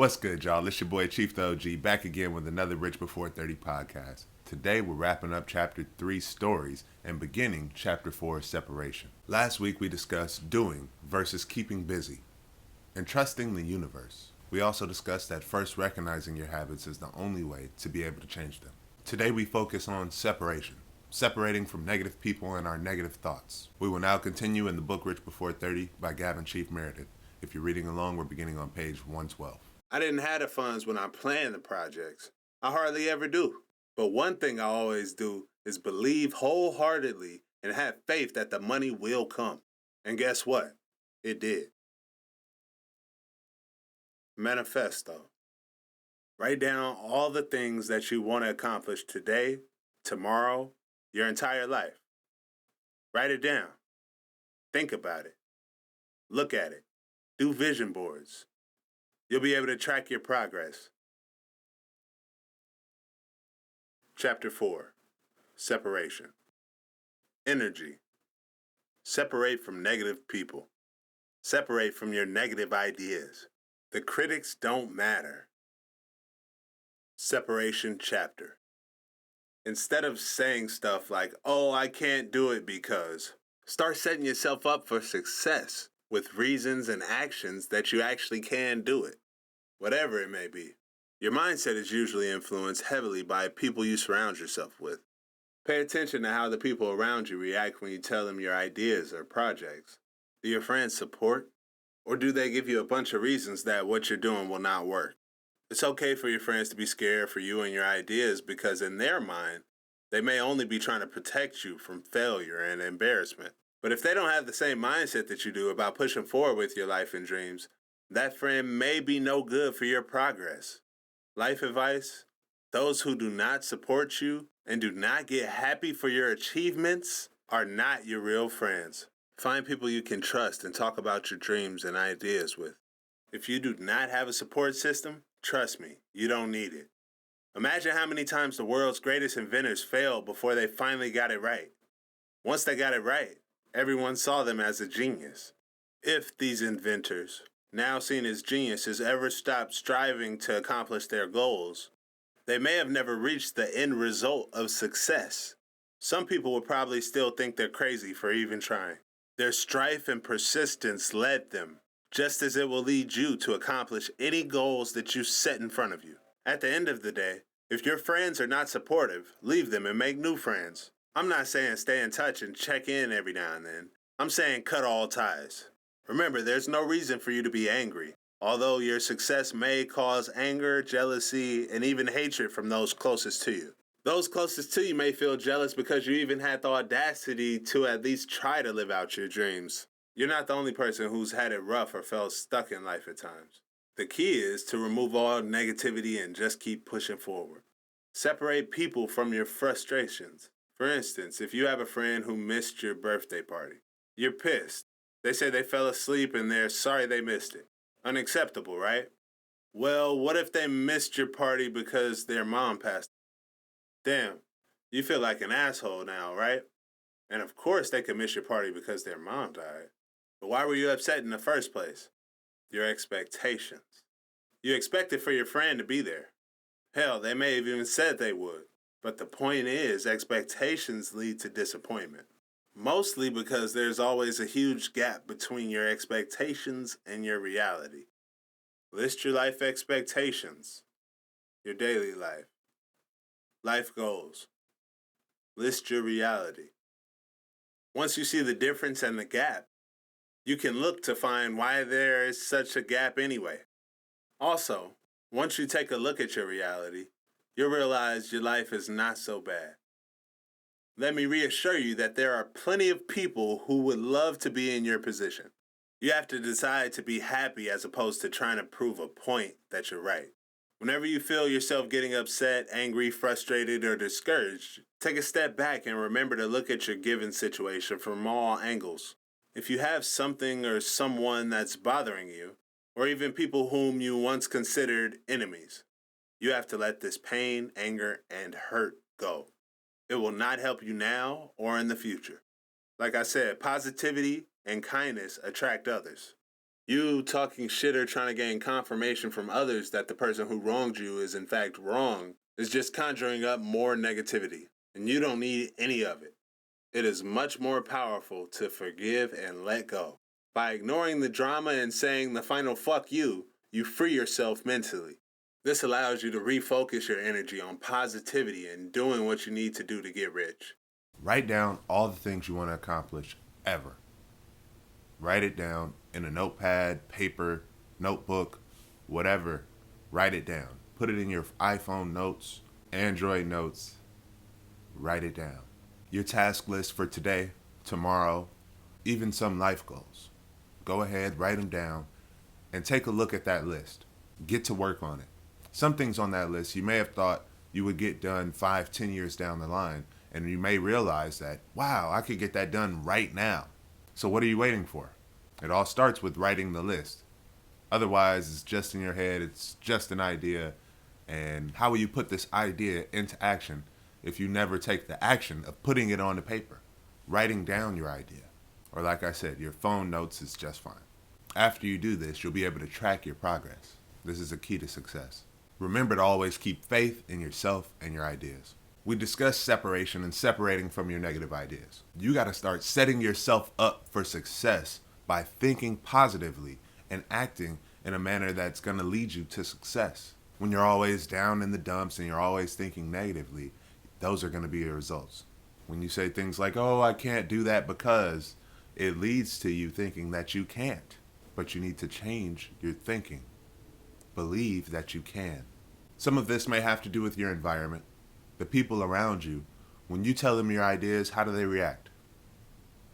What's good, y'all? It's your boy Chief the OG back again with another Rich Before 30 podcast. Today we're wrapping up Chapter 3 Stories and beginning Chapter 4 Separation. Last week we discussed doing versus keeping busy and trusting the universe. We also discussed that first recognizing your habits is the only way to be able to change them. Today we focus on separation, separating from negative people and our negative thoughts. We will now continue in the book Rich Before 30 by Gavin Chief Meredith. If you're reading along, we're beginning on page 112. I didn't have the funds when I planned the projects. I hardly ever do. But one thing I always do is believe wholeheartedly and have faith that the money will come. And guess what? It did. Manifesto. Write down all the things that you want to accomplish today, tomorrow, your entire life. Write it down. Think about it. Look at it. Do vision boards. You'll be able to track your progress. Chapter 4, Separation. Energy. Separate from negative people. Separate from your negative ideas. The critics don't matter. Separation chapter. Instead of saying stuff like, oh, I can't do it because, start setting yourself up for success with reasons and actions that you actually can do it, whatever it may be. Your mindset is usually influenced heavily by people you surround yourself with. Pay attention to how the people around you react when you tell them your ideas or projects. Do your friends support? Or do they give you a bunch of reasons that what you're doing will not work? It's okay for your friends to be scared for you and your ideas because in their mind, they may only be trying to protect you from failure and embarrassment. But if they don't have the same mindset that you do about pushing forward with your life and dreams, that friend may be no good for your progress. Life advice: those who do not support you and do not get happy for your achievements are not your real friends. Find people you can trust and talk about your dreams and ideas with. If you do not have a support system, trust me, you don't need it. Imagine how many times the world's greatest inventors failed before they finally got it right. Once they got it right, everyone saw them as a genius. If these inventors, now seen as geniuses, ever stopped striving to accomplish their goals, they may have never reached the end result of success. Some people will probably still think they're crazy for even trying. Their strife and persistence led them, just as it will lead you to accomplish any goals that you set in front of you. At the end of the day, if your friends are not supportive, leave them and make new friends. I'm not saying stay in touch and check in every now and then. I'm saying cut all ties. Remember, there's no reason for you to be angry, although your success may cause anger, jealousy, and even hatred from those closest to you. Those closest to you may feel jealous because you even had the audacity to at least try to live out your dreams. You're not the only person who's had it rough or felt stuck in life at times. The key is to remove all negativity and just keep pushing forward. Separate people from your frustrations. For instance, if you have a friend who missed your birthday party, you're pissed. They say they fell asleep and they're sorry they missed it. Unacceptable, right? Well, what if they missed your party because their mom passed? Damn, you feel like an asshole now, right? And of course they could miss your party because their mom died. But why were you upset in the first place? Your expectations. You expected for your friend to be there. Hell, they may have even said they would. But the point is, expectations lead to disappointment. Mostly because there's always a huge gap between your expectations and your reality. List your life expectations. Your daily life. Life goals. List your reality. Once you see the difference and the gap, you can look to find why there is such a gap anyway. Also, once you take a look at your reality, you'll realize your life is not so bad. Let me reassure you that there are plenty of people who would love to be in your position. You have to decide to be happy as opposed to trying to prove a point that you're right. Whenever you feel yourself getting upset, angry, frustrated, or discouraged, take a step back and remember to look at your given situation from all angles. If you have something or someone that's bothering you, or even people whom you once considered enemies, you have to let this pain, anger, and hurt go. It will not help you now or in the future. Like I said, positivity and kindness attract others. You talking shit or trying to gain confirmation from others that the person who wronged you is in fact wrong is just conjuring up more negativity, and you don't need any of it. It is much more powerful to forgive and let go. By ignoring the drama and saying the final fuck you free yourself mentally. This allows you to refocus your energy on positivity and doing what you need to do to get rich. Write down all the things you want to accomplish ever. Write it down in a notepad, paper, notebook, whatever. Write it down. Put it in your iPhone notes, Android notes. Write it down. Your task list for today, tomorrow, even some life goals. Go ahead, write them down, and take a look at that list. Get to work on it. Some things on that list you may have thought you would get done 5-10 years down the line, and you may realize that, wow, I could get that done right now. So what are you waiting for? It all starts with writing the list. Otherwise, it's just in your head, it's just an idea. And how will you put this idea into action if you never take the action of putting it on the paper? Writing down your idea. Or like I said, your phone notes is just fine. After you do this, you'll be able to track your progress. This is a key to success. Remember to always keep faith in yourself and your ideas. We discussed separation and separating from your negative ideas. You got to start setting yourself up for success by thinking positively and acting in a manner that's going to lead you to success. When you're always down in the dumps and you're always thinking negatively, those are going to be your results. When you say things like, oh, I can't do that because, it leads to you thinking that you can't. But you need to change your thinking. Believe that you can. Some of this may have to do with your environment. The people around you, when you tell them your ideas, how do they react?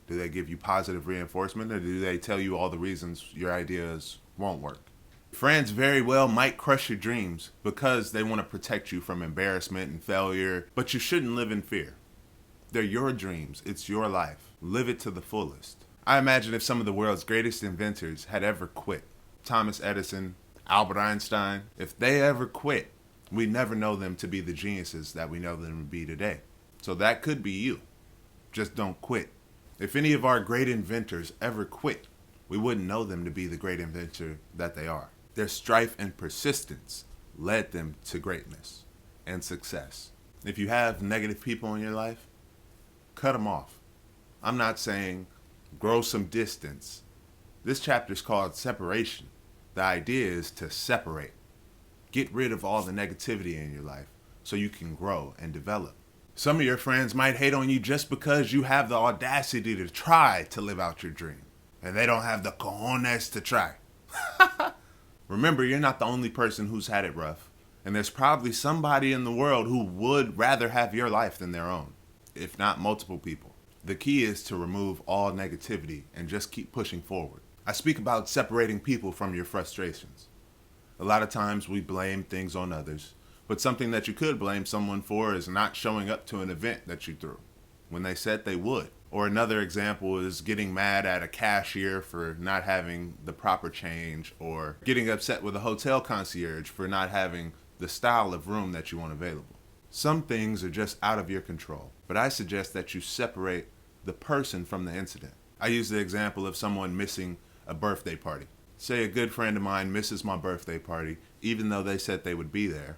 Do they give you positive reinforcement, or do they tell you all the reasons your ideas won't work? Friends very well might crush your dreams because they want to protect you from embarrassment and failure, but you shouldn't live in fear. They're your dreams. It's your life. Live it to the fullest. I imagine if some of the world's greatest inventors had ever quit, Thomas Edison, Albert Einstein, if they ever quit, we never know them to be the geniuses that we know them to be today. So that could be you. Just don't quit. If any of our great inventors ever quit, we wouldn't know them to be the great inventor that they are. Their strife and persistence led them to greatness and success. If you have negative people in your life, cut them off. I'm not saying grow some distance. This chapter is called separation. The idea is to separate. Get rid of all the negativity in your life so you can grow and develop. Some of your friends might hate on you just because you have the audacity to try to live out your dream, and they don't have the cojones to try. Remember, you're not the only person who's had it rough, and there's probably somebody in the world who would rather have your life than their own, if not multiple people. The key is to remove all negativity and just keep pushing forward. I speak about separating people from your frustrations. A lot of times we blame things on others, but something that you could blame someone for is not showing up to an event that you threw when they said they would. Or another example is getting mad at a cashier for not having the proper change, or getting upset with a hotel concierge for not having the style of room that you want available. Some things are just out of your control, but I suggest that you separate the person from the incident. I use the example of someone missing a birthday party. Say a good friend of mine misses my birthday party, even though they said they would be there.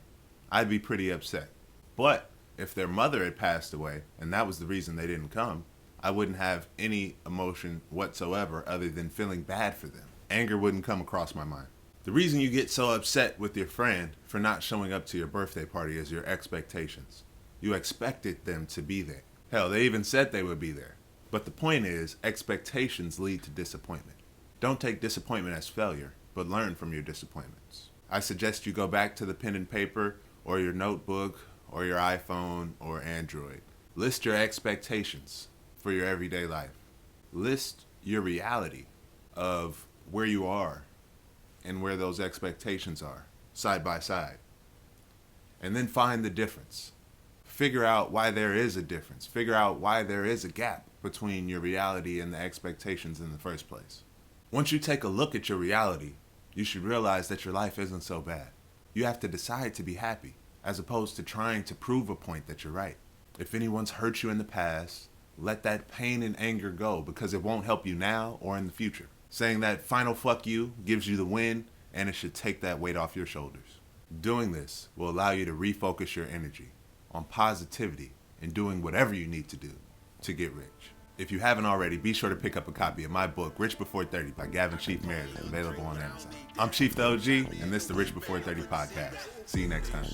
I'd be pretty upset. But if their mother had passed away, and that was the reason they didn't come, I wouldn't have any emotion whatsoever other than feeling bad for them. Anger wouldn't come across my mind. The reason you get so upset with your friend for not showing up to your birthday party is your expectations. You expected them to be there. Hell, they even said they would be there. But the point is, expectations lead to disappointment. Don't take disappointment as failure, but learn from your disappointments. I suggest you go back to the pen and paper, or your notebook, or your iPhone, or Android. List your expectations for your everyday life. List your reality of where you are and where those expectations are, side by side. And then find the difference. Figure out why there is a difference. Figure out why there is a gap between your reality and the expectations in the first place. Once you take a look at your reality, you should realize that your life isn't so bad. You have to decide to be happy, as opposed to trying to prove a point that you're right. If anyone's hurt you in the past, let that pain and anger go, because it won't help you now or in the future. Saying that final fuck you gives you the win, and it should take that weight off your shoulders. Doing this will allow you to refocus your energy on positivity and doing whatever you need to do to get rich. If you haven't already, be sure to pick up a copy of my book, Rich Before 30 by Gavin Chief Meredith, available on Amazon. I'm Chief the OG, and this is the Rich Before 30 podcast. See you next time.